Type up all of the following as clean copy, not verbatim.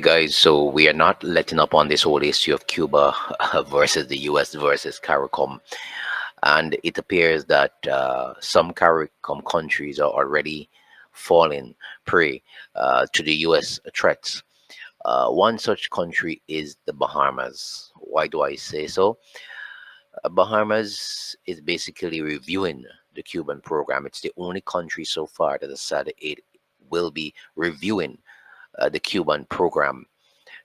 guys, so we are not letting up on this whole issue of Cuba versus the US versus CARICOM. And it appears that some CARICOM countries are already falling prey to the US threats. One such country is the Bahamas. Why do I say so? Bahamas is basically reviewing the Cuban program. It's the only country so far that has said it will be reviewing the Cuban program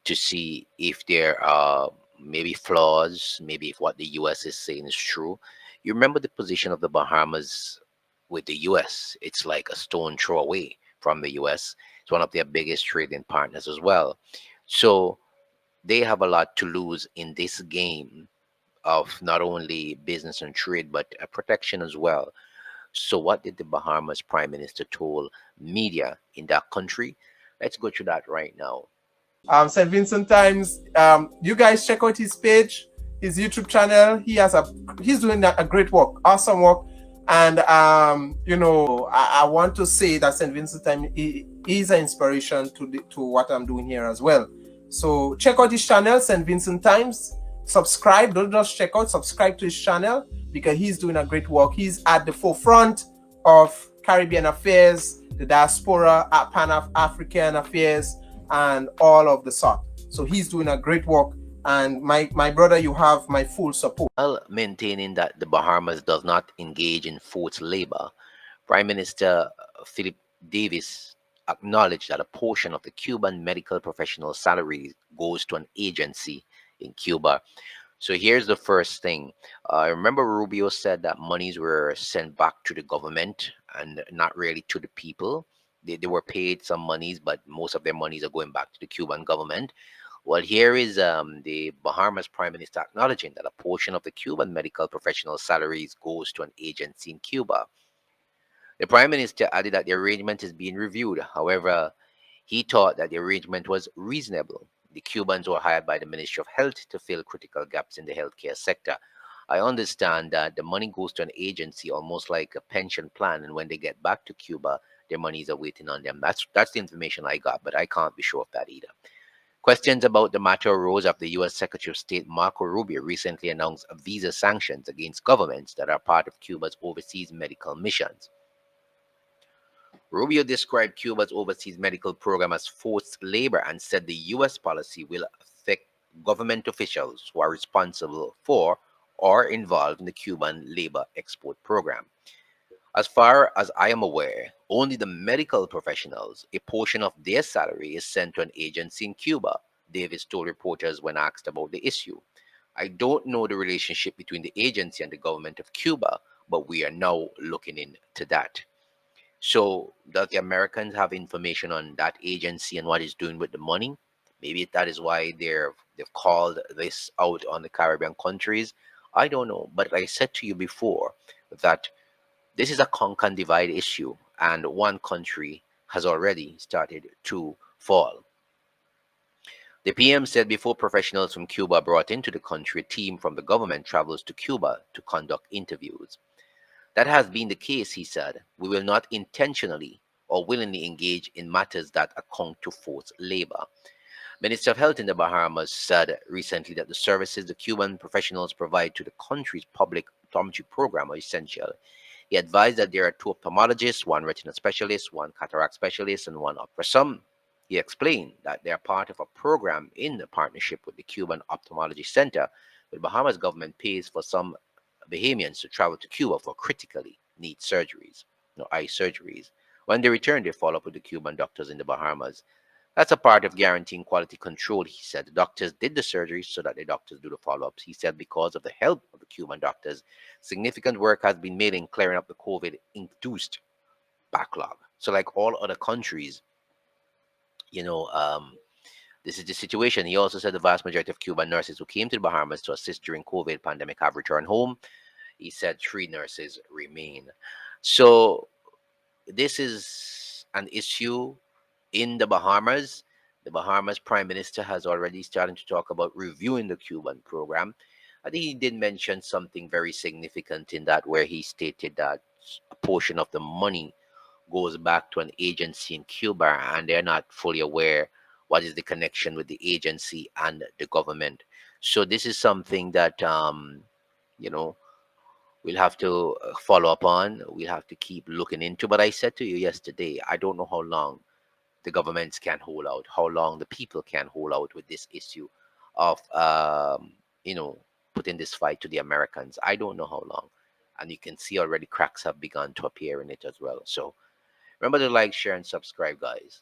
to see if there are maybe flaws, maybe if what the US is saying is true. You remember the position of the Bahamas with the US? It's like a stone throw away from the US. It's one of their biggest trading partners as well. So they have a lot to lose in this game of not only business and trade, but protection as well. So, what did the Bahamas Prime Minister told media in that country? Let's go through that right now. St. Vincent Times. You guys check out his page, his YouTube channel. He's doing a great work, awesome work. And I want to say that St. Vincent Times is an inspiration to what I'm doing here as well. So check out his channel, St. Vincent Times. Subscribe. Don't just check out, subscribe to his channel because he's doing a great work. He's at the forefront of Caribbean affairs, the diaspora, Pan-African affairs, and all of the sort. So he's doing a great work. And my brother, you have my full support. While maintaining that the Bahamas does not engage in forced labor, Prime Minister Philip Davis acknowledged that a portion of the Cuban medical professional salary goes to an agency in Cuba. So here's the first thing. Remember, Rubio said that monies were sent back to the government and not really to the people. They were paid some monies, but most of their monies are going back to the Cuban government. Well, here is the Bahamas Prime Minister acknowledging that a portion of the Cuban medical professional salaries goes to an agency in Cuba. The Prime Minister added that the arrangement is being reviewed. However, he thought that the arrangement was reasonable. The Cubans were hired by the Ministry of Health to fill critical gaps in the healthcare sector. I understand that the money goes to an agency, almost like a pension plan, and when they get back to Cuba, their monies are waiting on them. That's the information I got, but I can't be sure of that either. Questions about the matter arose after U.S. Secretary of State Marco Rubio recently announced visa sanctions against governments that are part of Cuba's overseas medical missions. Rubio described Cuba's overseas medical program as forced labor and said the U.S. policy will affect government officials who are responsible for or involved in the Cuban labor export program. As far as I am aware, only the medical professionals, a portion of their salary is sent to an agency in Cuba, Davis told reporters when asked about the issue. I don't know the relationship between the agency and the government of Cuba, but we are now looking into that. So, does the Americans have information on that agency and what it's doing with the money? Maybe that is why they've called this out on the Caribbean countries. I don't know, but like I said to you before that this is a conquer and divide issue, and one country has already started to fall. The PM said before professionals from Cuba are brought into the country, a team from the government travels to Cuba to conduct interviews. That has been the case, he said. We will not intentionally or willingly engage in matters that account to forced labor. Minister of Health in the Bahamas said recently that the services the Cuban professionals provide to the country's public optometry program are essential. He advised that there are two ophthalmologists, one retina specialist, one cataract specialist, and one for some. He explained that they are part of a program in the partnership with the Cuban Ophthalmology Center. The Bahamas government pays for some Bahamians to travel to Cuba for critically need surgeries, eye surgeries. When they return, they follow up with the Cuban doctors in the Bahamas. That's a part of guaranteeing quality control, he said. The doctors did the surgery so that the doctors do the follow ups. He said because of the help of the Cuban doctors, significant work has been made in clearing up the COVID induced backlog. So, like all other countries, you know, um, this is the situation. He also said the vast majority of Cuban nurses who came to the Bahamas to assist during COVID pandemic have returned home. He said 3 nurses remain. So this is an issue in the Bahamas. The Bahamas Prime Minister has already started to talk about reviewing the Cuban program. I think he did mention something very significant in that, where he stated that a portion of the money goes back to an agency in Cuba and they're not fully aware what is the connection with the agency and the government. So this is something that you know we'll have to follow up on. We'll have to keep looking into. But I said to you yesterday, I don't know how long the governments can hold out, how long the people can hold out with this issue of you know putting this fight to the Americans. I don't know how long, and you can see already cracks have begun to appear in it as well. So remember to like, share, and subscribe, guys.